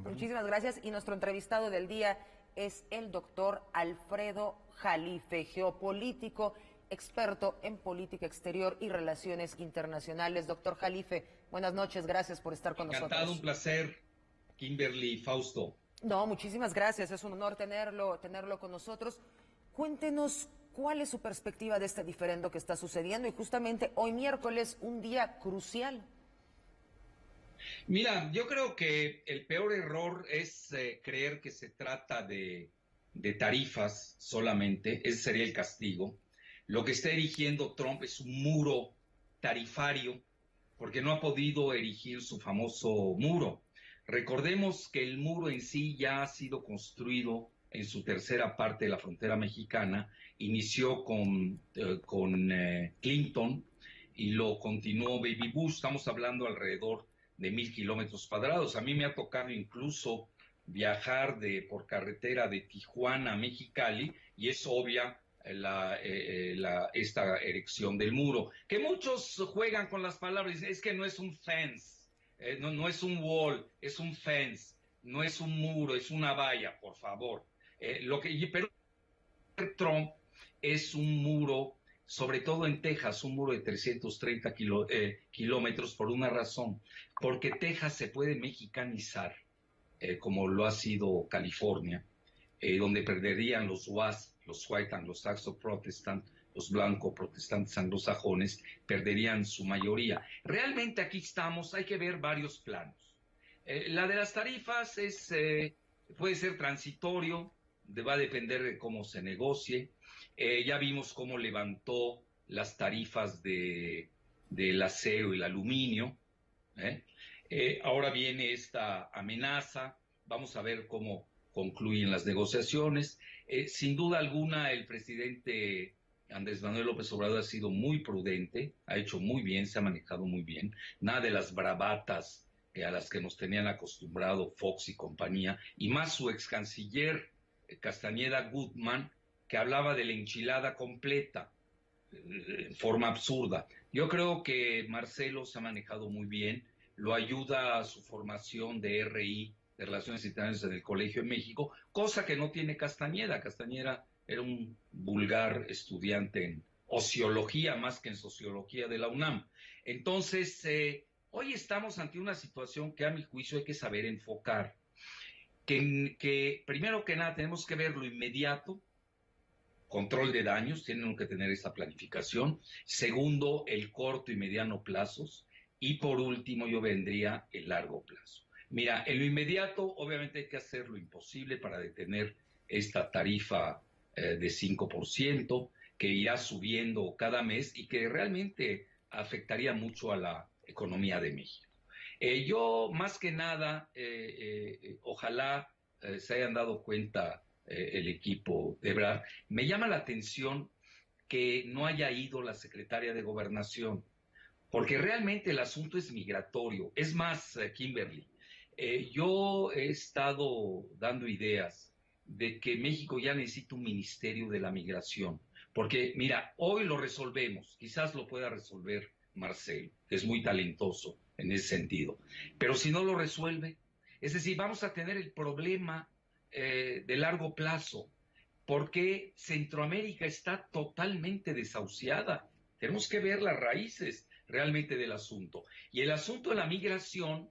Kimberly. Muchísimas gracias. Y nuestro entrevistado del día es el doctor Alfredo Jalife, geopolítico, experto en política exterior y relaciones internacionales. Doctor Jalife, buenas noches, gracias por estar con Encantado, nosotros. un placer, Kimberly, Fausto. No, muchísimas gracias, es un honor tenerlo con nosotros. Cuéntenos cuál es su perspectiva de este diferendo que está sucediendo y justamente hoy miércoles, un día crucial. Mira, yo creo que el peor error es creer que se trata de tarifas solamente, ese sería el castigo. Lo que está erigiendo Trump es un muro tarifario porque no ha podido erigir su famoso muro. Recordemos que el muro en sí ya ha sido construido en su tercera parte de la frontera mexicana, inició con Clinton y lo continuó Baby Bush, estamos hablando alrededor de 1,000 kilómetros cuadrados. A mí me ha tocado incluso viajar por carretera de Tijuana a Mexicali y es obvia esta erección del muro. Que muchos juegan con las palabras, es que no es un fence, no es un wall, es un fence, no es un muro, es una valla, por favor. Pero Trump es un muro, sobre todo en Texas, un muro de 330 kilómetros por una razón, porque Texas se puede mexicanizar, como lo ha sido California, donde perderían los WAS, los White Anglo-Saxon Protestant, los blancos protestantes anglosajones, perderían su mayoría. Realmente aquí estamos, hay que ver varios planos. La de las tarifas puede ser transitorio, va a depender de cómo se negocie. Ya vimos cómo levantó las tarifas del acero y el aluminio. Ahora viene esta amenaza, vamos a ver cómo concluyen las negociaciones. Sin duda alguna, el presidente Andrés Manuel López Obrador ha sido muy prudente, ha hecho muy bien, se ha manejado muy bien, nada de las bravatas a las que nos tenían acostumbrado Fox y compañía, y más su ex canciller Castañeda Gutmann, que hablaba de la enchilada completa, en forma absurda. Yo creo que Marcelo se ha manejado muy bien, lo ayuda a su formación de RI, de Relaciones Internacionales en el Colegio de México, cosa que no tiene Castañeda. Castañeda era un vulgar estudiante en ociología más que en sociología de la UNAM. Entonces, hoy estamos ante una situación que a mi juicio hay que saber enfocar, que primero que nada tenemos que ver lo inmediato, control de daños, tienen que tener esa planificación. Segundo, el corto y mediano plazos. Y por último, yo vendría el largo plazo. Mira, en lo inmediato, obviamente hay que hacer lo imposible para detener esta tarifa de 5%, que irá subiendo cada mes y que realmente afectaría mucho a la economía de México. Yo, más que nada, ojalá se hayan dado cuenta el equipo de Ebrard. Me llama la atención que no haya ido la secretaria de Gobernación, porque realmente el asunto es migratorio. Es más, Kimberly, yo he estado dando ideas de que México ya necesita un ministerio de la migración, porque mira, hoy lo resolvemos, quizás lo pueda resolver Marcelo, que es muy talentoso en ese sentido, pero si no lo resuelve, es decir, vamos a tener el problema de largo plazo, porque Centroamérica está totalmente desahuciada. Tenemos que ver las raíces realmente del asunto. Y el asunto de la migración,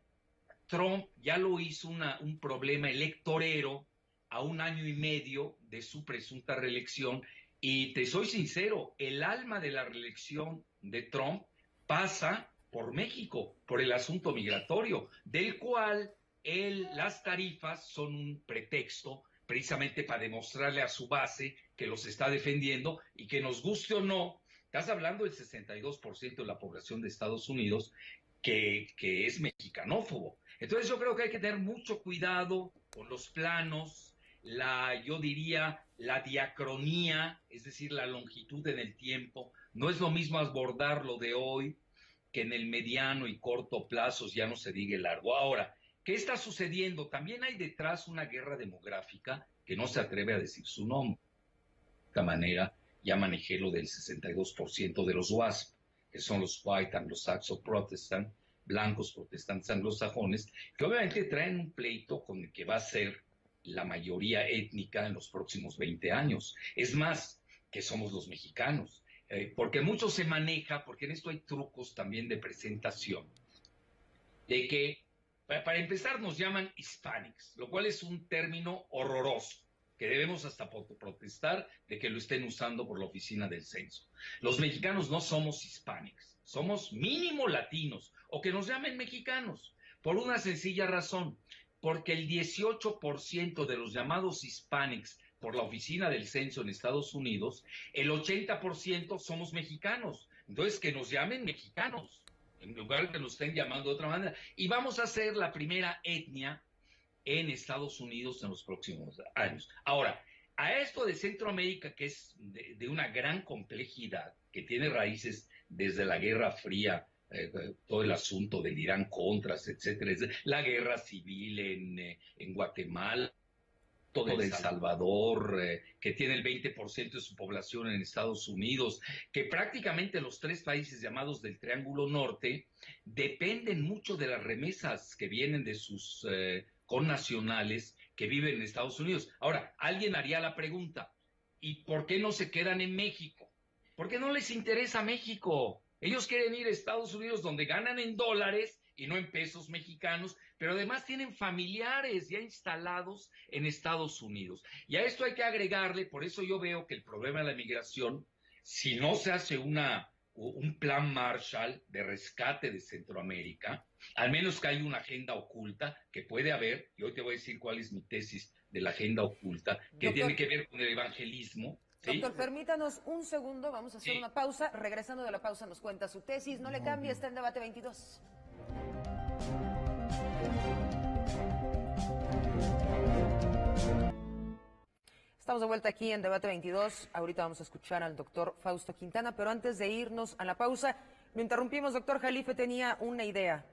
Trump ya lo hizo un problema electorero a 1 año y medio de su presunta reelección. Y te soy sincero, el alma de la reelección de Trump pasa por México, por el asunto migratorio, del cual las tarifas son un pretexto precisamente para demostrarle a su base que los está defendiendo y que nos guste o no, estás hablando del 62% de la población de Estados Unidos que es mexicanófobo. Entonces yo creo que hay que tener mucho cuidado con los planos, yo diría la diacronía, es decir, la longitud en el tiempo. No es lo mismo abordar lo de hoy que en el mediano y corto plazos, ya no se diga el largo. Ahora, ¿qué está sucediendo? También hay detrás una guerra demográfica que no se atreve a decir su nombre. De esta manera, ya manejé lo del 62% de los WASP, que son los White Anglo-Saxon Protestant, blancos, protestantes anglosajones, que obviamente traen un pleito con el que va a ser la mayoría étnica en los próximos 20 años. Es más, que somos los mexicanos, porque mucho se maneja, porque en esto hay trucos también de presentación, de que, para empezar, nos llaman hispanics, lo cual es un término horroroso, que debemos hasta protestar de que lo estén usando por la oficina del censo. Los mexicanos no somos hispanics, somos mínimo latinos, o que nos llamen mexicanos, por una sencilla razón, porque el 18% de los llamados hispanics por la oficina del censo en Estados Unidos, el 80% somos mexicanos. Entonces, que nos llamen mexicanos, en lugar de que nos estén llamando de otra manera. Y vamos a ser la primera etnia en Estados Unidos en los próximos años. Ahora, a esto de Centroamérica, que es de una gran complejidad, que tiene raíces desde la Guerra Fría, todo el asunto del Irán-Contras, etcétera, la guerra civil en Guatemala, todo de El Salvador, que tiene el 20% de su población en Estados Unidos, que prácticamente los tres países llamados del Triángulo Norte dependen mucho de las remesas que vienen de sus connacionales que viven en Estados Unidos. Ahora, alguien haría la pregunta, ¿y por qué no se quedan en México? ¿Por qué no les interesa México? Ellos quieren ir a Estados Unidos donde ganan en dólares y no en pesos mexicanos, pero además tienen familiares ya instalados en Estados Unidos. Y a esto hay que agregarle, por eso yo veo que el problema de la migración, si no se hace un plan Marshall de rescate de Centroamérica, al menos que haya una agenda oculta, que puede haber, y hoy te voy a decir cuál es mi tesis de la agenda oculta, que Doctor, tiene que ver con el evangelismo. ¿Sí? Doctor, permítanos un segundo, vamos a hacer una pausa. Regresando de la pausa nos cuenta su tesis. No le cambie, está en Debate 22. Estamos de vuelta aquí en Debate 22. Ahorita vamos a escuchar al doctor Fausto Quintana, pero antes de irnos a la pausa, lo interrumpimos, doctor Jalife, tenía una idea.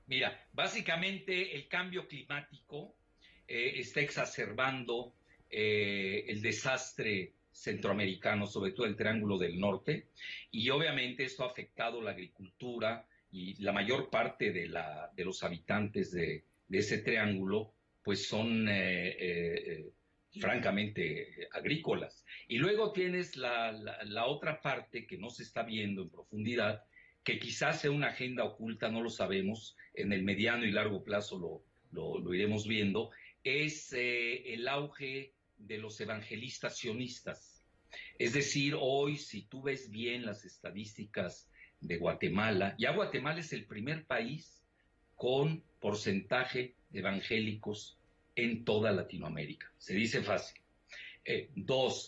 Mira, básicamente el cambio climático está exacerbando el desastre centroamericano, sobre todo el Triángulo del Norte, y obviamente esto ha afectado la agricultura y la mayor parte de los habitantes de ese triángulo pues son francamente agrícolas. Y luego tienes la otra parte que no se está viendo en profundidad, que quizás sea una agenda oculta, no lo sabemos, en el mediano y largo plazo lo iremos viendo, es el auge de los evangelistas sionistas. Es decir, hoy, si tú ves bien las estadísticas de Guatemala, ya Guatemala es el primer país con porcentaje de evangélicos en toda Latinoamérica. Se dice fácil.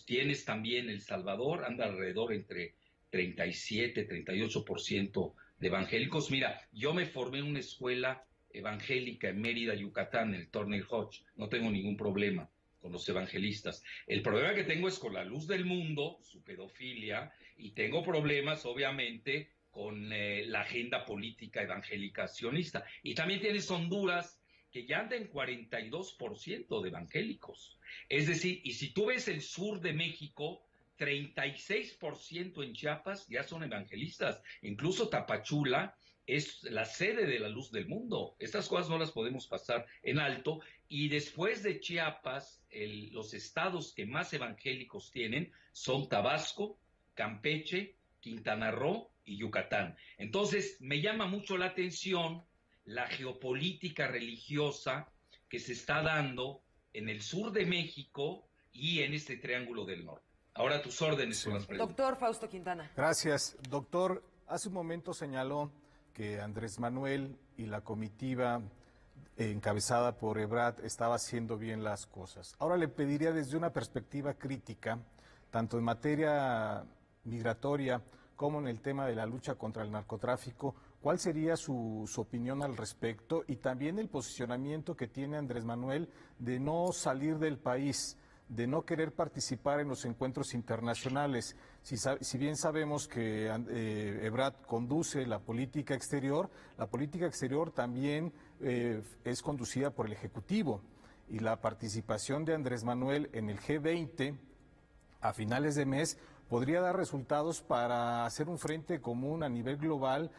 Tienes también El Salvador, anda alrededor entre 37, 38% de evangélicos. Mira, yo me formé en una escuela evangélica en Mérida, Yucatán, en el Turner Hodge. No tengo ningún problema con los evangelistas. El problema que tengo es con la Luz del Mundo, su pedofilia, y tengo problemas, obviamente, con la agenda política evangélica sionista. Y también tienes Honduras, que ya anda en 42% de evangélicos. Es decir, y si tú ves el sur de México, 36% en Chiapas ya son evangelistas. Incluso Tapachula es la sede de la Luz del Mundo. Estas cosas no las podemos pasar en alto. Y después de Chiapas, los estados que más evangélicos tienen son Tabasco, Campeche, Quintana Roo y Yucatán. Entonces, me llama mucho la atención la geopolítica religiosa que se está dando en el sur de México y en este Triángulo del Norte. Ahora tus órdenes son las preguntas. Doctor Fausto Quintana. Gracias. Doctor, hace un momento señaló que Andrés Manuel y la comitiva encabezada por Ebrard estaba haciendo bien las cosas. Ahora le pediría desde una perspectiva crítica, tanto en materia migratoria como en el tema de la lucha contra el narcotráfico, ¿cuál sería su opinión al respecto? Y también el posicionamiento que tiene Andrés Manuel de no salir del país, de no querer participar en los encuentros internacionales. Si bien sabemos que Ebrard conduce la política exterior también es conducida por el Ejecutivo. Y la participación de Andrés Manuel en el G20 a finales de mes podría dar resultados para hacer un frente común a nivel global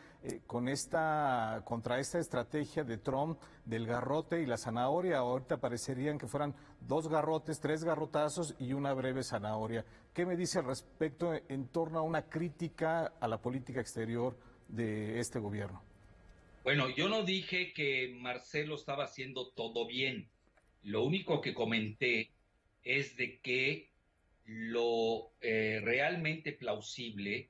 contra esta estrategia de Trump del garrote y la zanahoria. Ahorita parecerían que fueran 2 garrotes, 3 garrotazos y una breve zanahoria. ¿Qué me dice al respecto en torno a una crítica a la política exterior de este gobierno? Bueno, yo no dije que Marcelo estaba haciendo todo bien. Lo único que comenté es de que lo realmente plausible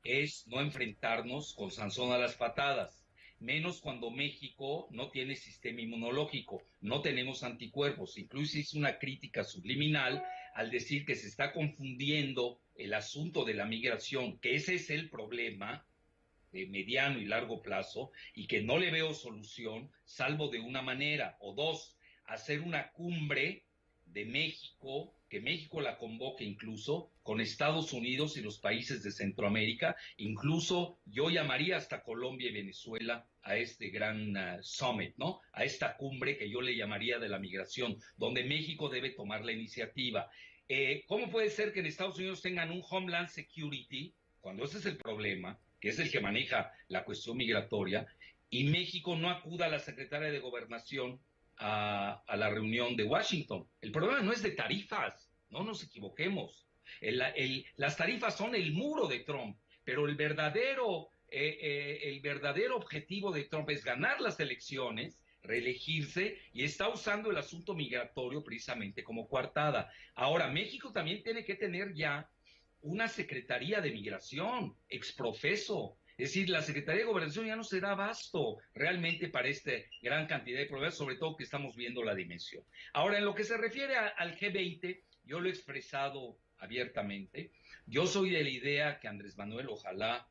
es no enfrentarnos con Sansón a las patadas, menos cuando México no tiene sistema inmunológico, no tenemos anticuerpos. Incluso hice una crítica subliminal al decir que se está confundiendo el asunto de la migración, que ese es el problema de mediano y largo plazo, y que no le veo solución, salvo de una manera, o dos, hacer una cumbre de México, que México la convoque incluso con Estados Unidos y los países de Centroamérica, incluso yo llamaría hasta Colombia y Venezuela a este gran summit, ¿no? A esta cumbre que yo le llamaría de la migración, donde México debe tomar la iniciativa. ¿Cómo puede ser que en Estados Unidos tengan un Homeland Security, cuando ese es el problema, que es el que maneja la cuestión migratoria, y México no acuda a la secretaria de Gobernación a la reunión de Washington? El problema no es de tarifas, no nos equivoquemos. Las tarifas son el muro de Trump, pero el verdadero objetivo de Trump es ganar las elecciones, reelegirse, y está usando el asunto migratorio precisamente como coartada. Ahora, México también tiene que tener ya una Secretaría de Migración, exprofeso. Es decir, la Secretaría de Gobernación ya no se da abasto realmente para esta gran cantidad de problemas, sobre todo que estamos viendo la dimensión. Ahora, en lo que se refiere al G20, yo lo he expresado abiertamente. Yo soy de la idea que Andrés Manuel, ojalá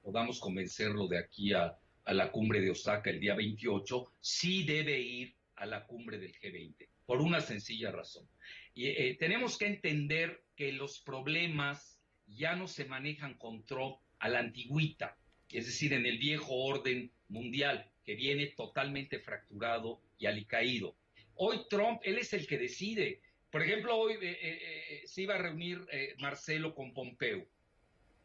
podamos convencerlo de aquí a la cumbre de Osaka el día 28, sí debe ir a la cumbre del G20, por una sencilla razón. Y tenemos que entender que los problemas ya no se manejan con Trump a la antigüita, es decir, en el viejo orden mundial, que viene totalmente fracturado y alicaído. Hoy Trump, él es el que decide. Por ejemplo, hoy se iba a reunir Marcelo con Pompeo.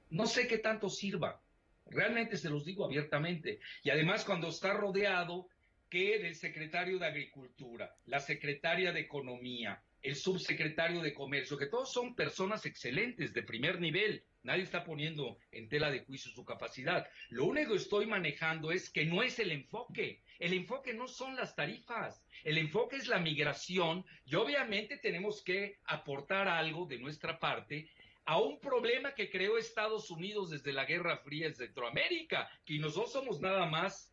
No sé qué tanto sirva, realmente se los digo abiertamente. Y además cuando está rodeado que del secretario de Agricultura, la secretaria de Economía, el subsecretario de Comercio, que todos son personas excelentes, de primer nivel. Nadie está poniendo en tela de juicio su capacidad. Lo único que estoy manejando es que no es el enfoque. El enfoque no son las tarifas. El enfoque es la migración, y obviamente tenemos que aportar algo de nuestra parte a un problema que creó Estados Unidos desde la Guerra Fría en Centroamérica, que nosotros somos nada más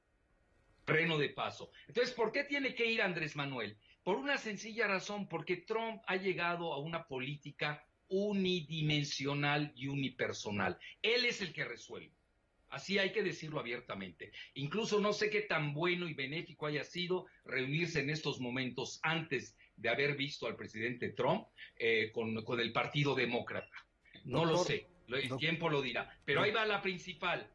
freno de paso. Entonces, ¿por qué tiene que ir Andrés Manuel? Por una sencilla razón, porque Trump ha llegado a una política unidimensional y unipersonal. Él es el que resuelve. Así hay que decirlo abiertamente. Incluso no sé qué tan bueno y benéfico haya sido reunirse en estos momentos antes de haber visto al presidente Trump con el Partido Demócrata. No lo sé, el tiempo lo dirá. Pero ahí va la principal.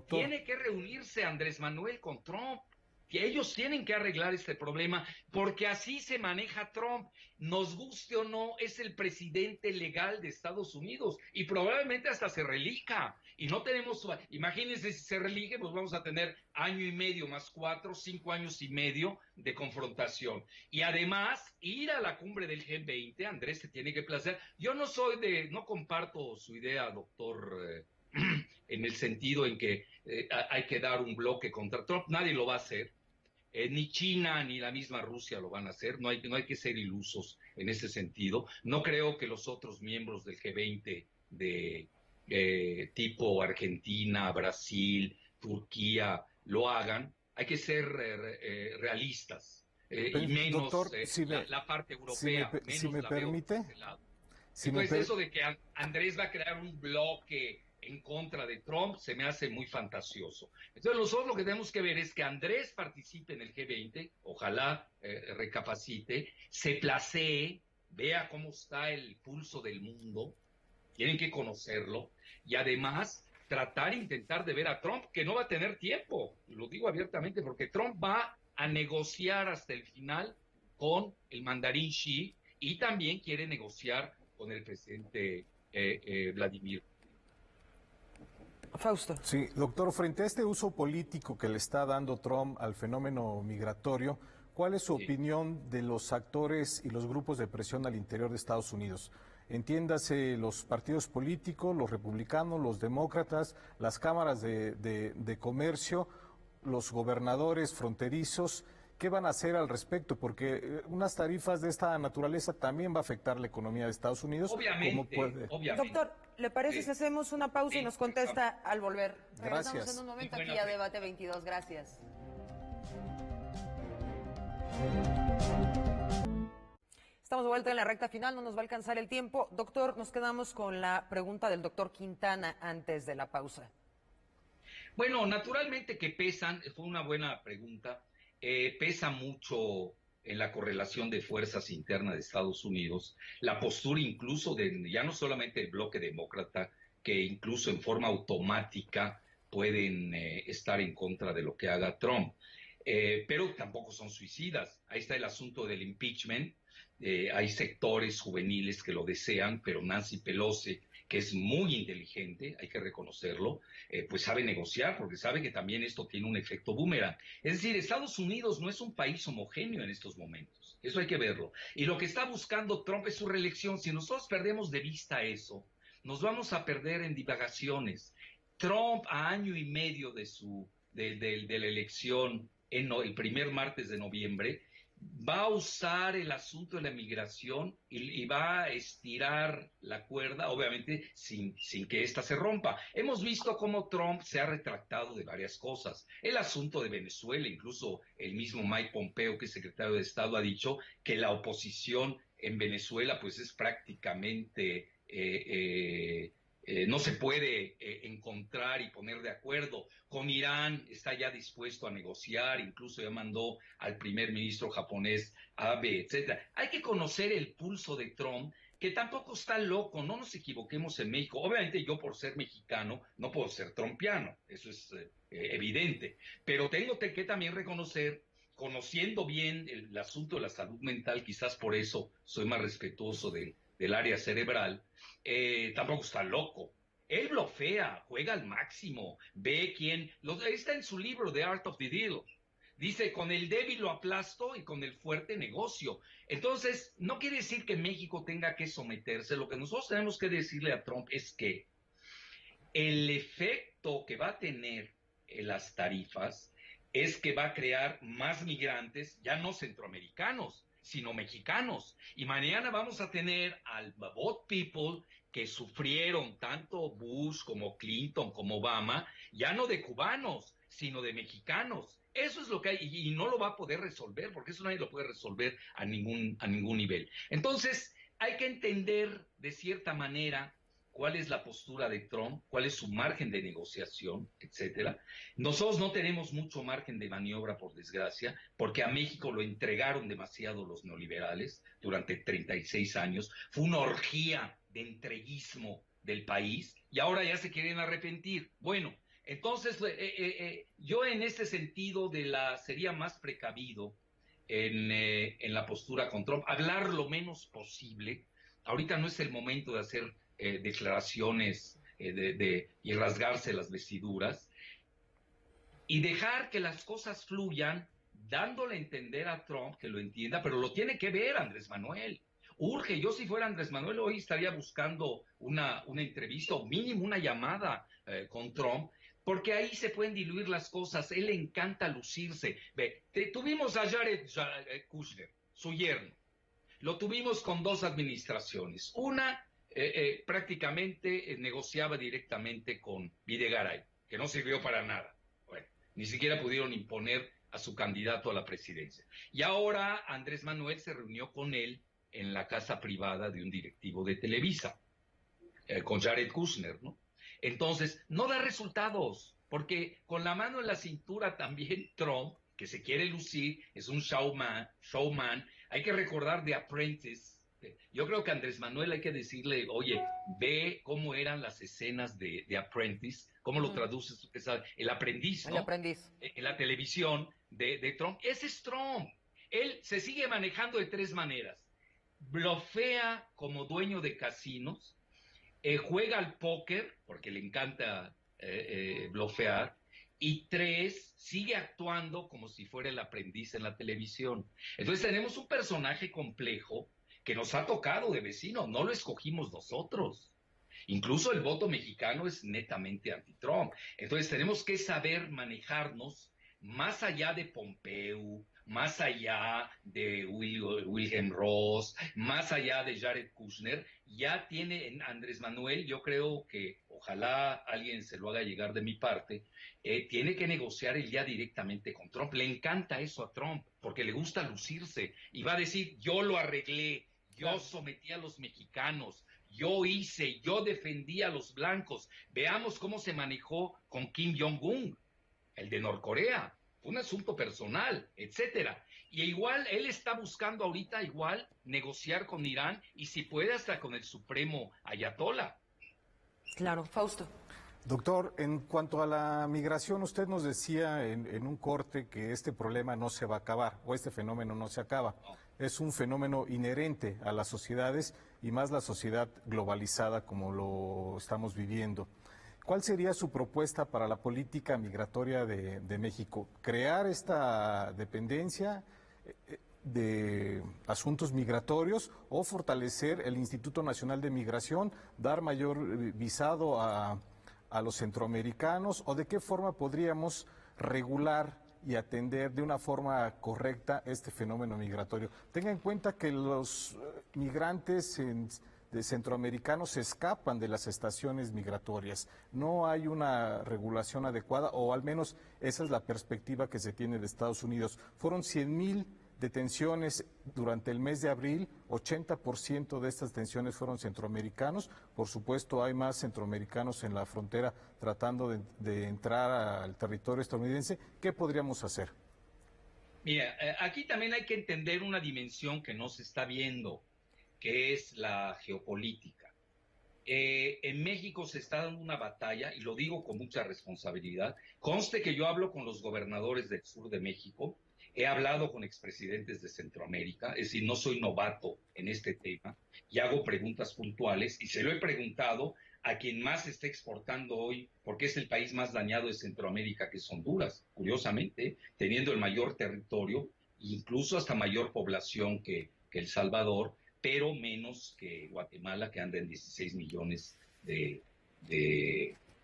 Tiene que reunirse Andrés Manuel con Trump. Que ellos tienen que arreglar este problema, porque así se maneja Trump. Nos guste o no, es el presidente legal de Estados Unidos y probablemente hasta se reelija. Y no tenemos, imagínense si se reelige, pues vamos a tener año y medio más 4, 5 años y medio de confrontación. Y además, ir a la cumbre del G20, Andrés se tiene que placer. Yo no comparto su idea, doctor, en el sentido en que hay que dar un bloque contra Trump. Nadie lo va a hacer. Ni China ni la misma Rusia lo van a hacer. No hay que ser ilusos en ese sentido. No creo que los otros miembros del G20 de tipo Argentina, Brasil, Turquía lo hagan. Hay que ser realistas. Y menos doctor, la parte europea. Si me permite. Entonces eso de que Andrés va a crear un bloque en contra de Trump se me hace muy fantasioso. Entonces nosotros lo que tenemos que ver es que Andrés participe en el G20, ojalá recapacite, se placee, vea cómo está el pulso del mundo, tienen que conocerlo, y además intentar de ver a Trump, que no va a tener tiempo, lo digo abiertamente, porque Trump va a negociar hasta el final con el mandarín Xi, y también quiere negociar con el presidente Vladimir. Fausto. Sí, doctor, frente a este uso político que le está dando Trump al fenómeno migratorio, ¿cuál es su opinión de los actores y los grupos de presión al interior de Estados Unidos? Entiéndase los partidos políticos, los republicanos, los demócratas, las cámaras de comercio, los gobernadores fronterizos. ¿Qué van a hacer al respecto? Porque unas tarifas de esta naturaleza también va a afectar la economía de Estados Unidos. Obviamente. Doctor, ¿le parece si hacemos una pausa y nos contesta al volver? Gracias. Regresamos en un momento aquí a Debate 22. Gracias. Estamos de vuelta en la recta final, no nos va a alcanzar el tiempo. Doctor, nos quedamos con la pregunta del doctor Quintana antes de la pausa. Bueno, naturalmente que pesan, fue una buena pregunta, pesa mucho en la correlación de fuerzas internas de Estados Unidos, la postura incluso de, ya no solamente el bloque demócrata, que incluso en forma automática pueden estar en contra de lo que haga Trump, pero tampoco son suicidas. Ahí está el asunto del impeachment. Hay sectores juveniles que lo desean, pero Nancy Pelosi, que es muy inteligente, hay que reconocerlo, pues sabe negociar, porque sabe que también esto tiene un efecto boomerang. Es decir, Estados Unidos no es un país homogéneo en estos momentos, eso hay que verlo. Y lo que está buscando Trump es su reelección. Si nosotros perdemos de vista eso, nos vamos a perder en divagaciones. Trump, a año y medio de la elección, el primer martes de noviembre, va a usar el asunto de la migración y va a estirar la cuerda, obviamente sin que ésta se rompa. Hemos visto cómo Trump se ha retractado de varias cosas. El asunto de Venezuela, incluso el mismo Mike Pompeo, que es secretario de Estado, ha dicho que la oposición en Venezuela pues es prácticamente... no se puede encontrar y poner de acuerdo. Con Irán está ya dispuesto a negociar, incluso ya mandó al primer ministro japonés Abe, etcétera. Hay que conocer el pulso de Trump, que tampoco está loco, no nos equivoquemos en México. Obviamente yo, por ser mexicano, no puedo ser trumpiano, eso es evidente, pero tengo que también reconocer, conociendo bien el asunto de la salud mental, quizás por eso soy más respetuoso del área cerebral, tampoco está loco. Él blofea, juega al máximo, ve quién... está en su libro, The Art of the Deal. Dice, con el débil lo aplasto y con el fuerte negocio. Entonces, no quiere decir que México tenga que someterse. Lo que nosotros tenemos que decirle a Trump es que el efecto que va a tener en las tarifas es que va a crear más migrantes, ya no centroamericanos, sino mexicanos. Y mañana vamos a tener al vote people que sufrieron tanto Bush como Clinton como Obama, ya no de cubanos, sino de mexicanos. Eso es lo que hay, y no lo va a poder resolver, porque eso nadie lo puede resolver a ningún nivel. Entonces, hay que entender de cierta manera cuál es la postura de Trump, cuál es su margen de negociación, etcétera. Nosotros no tenemos mucho margen de maniobra, por desgracia, porque a México lo entregaron demasiado los neoliberales durante 36 años. Fue una orgía de entreguismo del país y ahora ya se quieren arrepentir. Bueno, entonces yo en este sentido sería más precavido en la postura con Trump, hablar lo menos posible. Ahorita no es el momento de hacer declaraciones y rasgarse las vestiduras, y dejar que las cosas fluyan, dándole a entender a Trump que lo entienda, pero lo tiene que ver Andrés Manuel. Urge, yo si fuera Andrés Manuel hoy estaría buscando una entrevista o mínimo una llamada con Trump, porque ahí se pueden diluir las cosas. Él le encanta lucirse. Tuvimos a Jared Kushner, su yerno. Lo tuvimos con dos administraciones. Una prácticamente negociaba directamente con Videgaray, que no sirvió para nada. Bueno, ni siquiera pudieron imponer a su candidato a la presidencia. Y ahora Andrés Manuel se reunió con él en la casa privada de un directivo de Televisa, con Jared Kushner, ¿no? Entonces, no da resultados, porque con la mano en la cintura también Trump, que se quiere lucir, es un showman. Hay que recordar The Apprentice. Yo creo que a Andrés Manuel hay que decirle, oye, ve cómo eran las escenas de Apprentice, cómo lo traduces, el aprendiz, ¿no? El aprendiz. En la televisión de Trump. Ese es Trump. Él se sigue manejando de tres maneras. Blofea como dueño de casinos, juega al póker, porque le encanta blofear, y 3, sigue actuando como si fuera el aprendiz en la televisión. Entonces tenemos un personaje complejo que nos ha tocado de vecino, no lo escogimos nosotros. Incluso el voto mexicano es netamente anti-Trump. Entonces tenemos que saber manejarnos más allá de Pompeo, más allá de Wilhelm Ross, más allá de Jared Kushner. Ya tiene en Andrés Manuel, yo creo que ojalá alguien se lo haga llegar de mi parte, tiene que negociar él ya directamente con Trump. Le encanta eso a Trump, porque le gusta lucirse y va a decir, yo lo arreglé, yo sometí a los mexicanos, yo hice, yo defendí a los blancos. Veamos cómo se manejó con Kim Jong-un, el de Norcorea. Fue un asunto personal, etcétera. Y igual, él está buscando ahorita igual negociar con Irán y si puede hasta con el Supremo Ayatollah. Claro, Fausto. Doctor, en cuanto a la migración, usted nos decía en un corte que este problema no se va a acabar o este fenómeno no se acaba. Es un fenómeno inherente a las sociedades y más la sociedad globalizada como lo estamos viviendo. ¿Cuál sería su propuesta para la política migratoria de México? ¿Crear esta dependencia de asuntos migratorios o fortalecer el Instituto Nacional de Migración, dar mayor visado a los centroamericanos, o de qué forma podríamos regular y atender de una forma correcta este fenómeno migratorio? Tenga en cuenta que los migrantes de centroamericanos se escapan de las estaciones migratorias. No hay una regulación adecuada, o al menos esa es la perspectiva que se tiene de Estados Unidos. Fueron 100,000 detenciones durante el mes de abril, 80% de estas detenciones fueron centroamericanos. Por supuesto, hay más centroamericanos en la frontera tratando de entrar al territorio estadounidense. ¿Qué podríamos hacer? Mira, aquí también hay que entender una dimensión que no se está viendo, que es la geopolítica. En México se está dando una batalla, y lo digo con mucha responsabilidad. Conste que yo hablo con los gobernadores del sur de México, he hablado con expresidentes de Centroamérica, es decir, no soy novato en este tema, y hago preguntas puntuales, y se lo he preguntado a quien más está exportando hoy, porque es el país más dañado de Centroamérica, que es Honduras, curiosamente, teniendo el mayor territorio, incluso hasta mayor población que El Salvador, pero menos que Guatemala, que anda en 16 millones de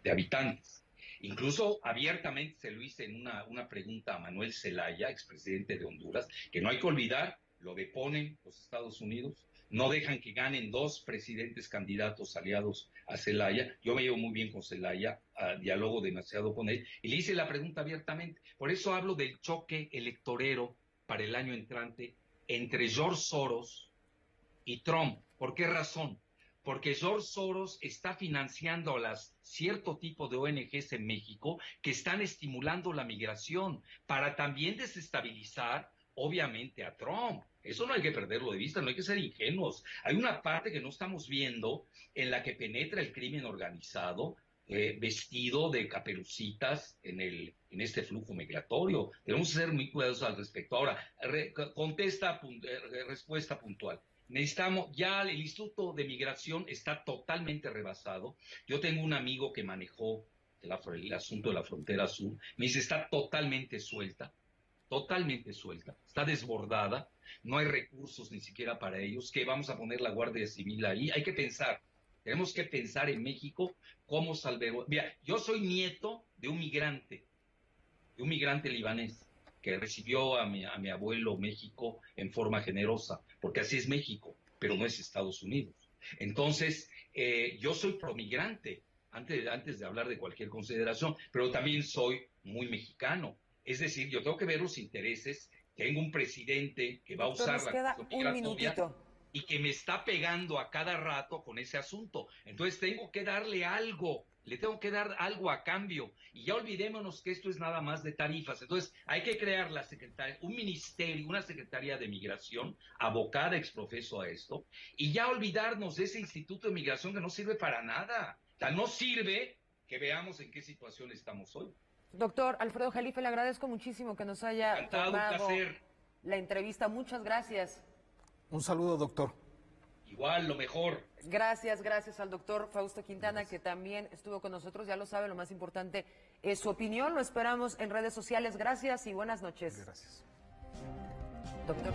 habitantes. Incluso abiertamente se lo hice en una pregunta a Manuel Zelaya, expresidente de Honduras, que no hay que olvidar, lo deponen los Estados Unidos, no dejan que ganen 2 presidentes candidatos aliados a Zelaya. Yo me llevo muy bien con Zelaya, dialogo demasiado con él, y le hice la pregunta abiertamente. Por eso hablo del choque electorero para el año entrante entre George Soros y Trump. ¿Por qué razón? Porque George Soros está financiando a cierto tipo de ONGs en México que están estimulando la migración para también desestabilizar, obviamente, a Trump. Eso no hay que perderlo de vista, no hay que ser ingenuos. Hay una parte que no estamos viendo en la que penetra el crimen organizado, vestido de caperucitas en este flujo migratorio. Tenemos que ser muy cuidadosos al respecto. Ahora, respuesta puntual. Necesitamos, ya el Instituto de Migración está totalmente rebasado. Yo tengo un amigo que manejó el asunto de la frontera sur, me dice, está totalmente suelta, está desbordada, no hay recursos ni siquiera para ellos, que vamos a poner la Guardia Civil ahí. Hay que pensar, tenemos que pensar en México cómo salvemos. Mira, yo soy nieto de un migrante libanés, que recibió a mi abuelo México en forma generosa, porque así es México, pero no es Estados Unidos. Entonces, yo soy promigrante, antes de hablar de cualquier consideración, pero también soy muy mexicano. Es decir, yo tengo que ver los intereses. Tengo un presidente que va a usar la cuestión migratoria y que me está pegando a cada rato con ese asunto. Entonces tengo que darle algo. Le tengo que dar algo a cambio. Y ya olvidémonos que esto es nada más de tarifas. Entonces, hay que crear un ministerio, una secretaría de migración abocada exprofeso a esto, y ya olvidarnos de ese Instituto de Migración que no sirve para nada. O sea, no sirve que veamos en qué situación estamos hoy. Doctor Alfredo Jalife, le agradezco muchísimo que nos haya tomado la entrevista. Muchas gracias. Un saludo, doctor. Igual, lo mejor. Gracias al doctor Fausto Quintana, que también estuvo con nosotros. Ya lo sabe, lo más importante es su opinión. Lo esperamos en redes sociales. Gracias y buenas noches. Gracias. Doctor.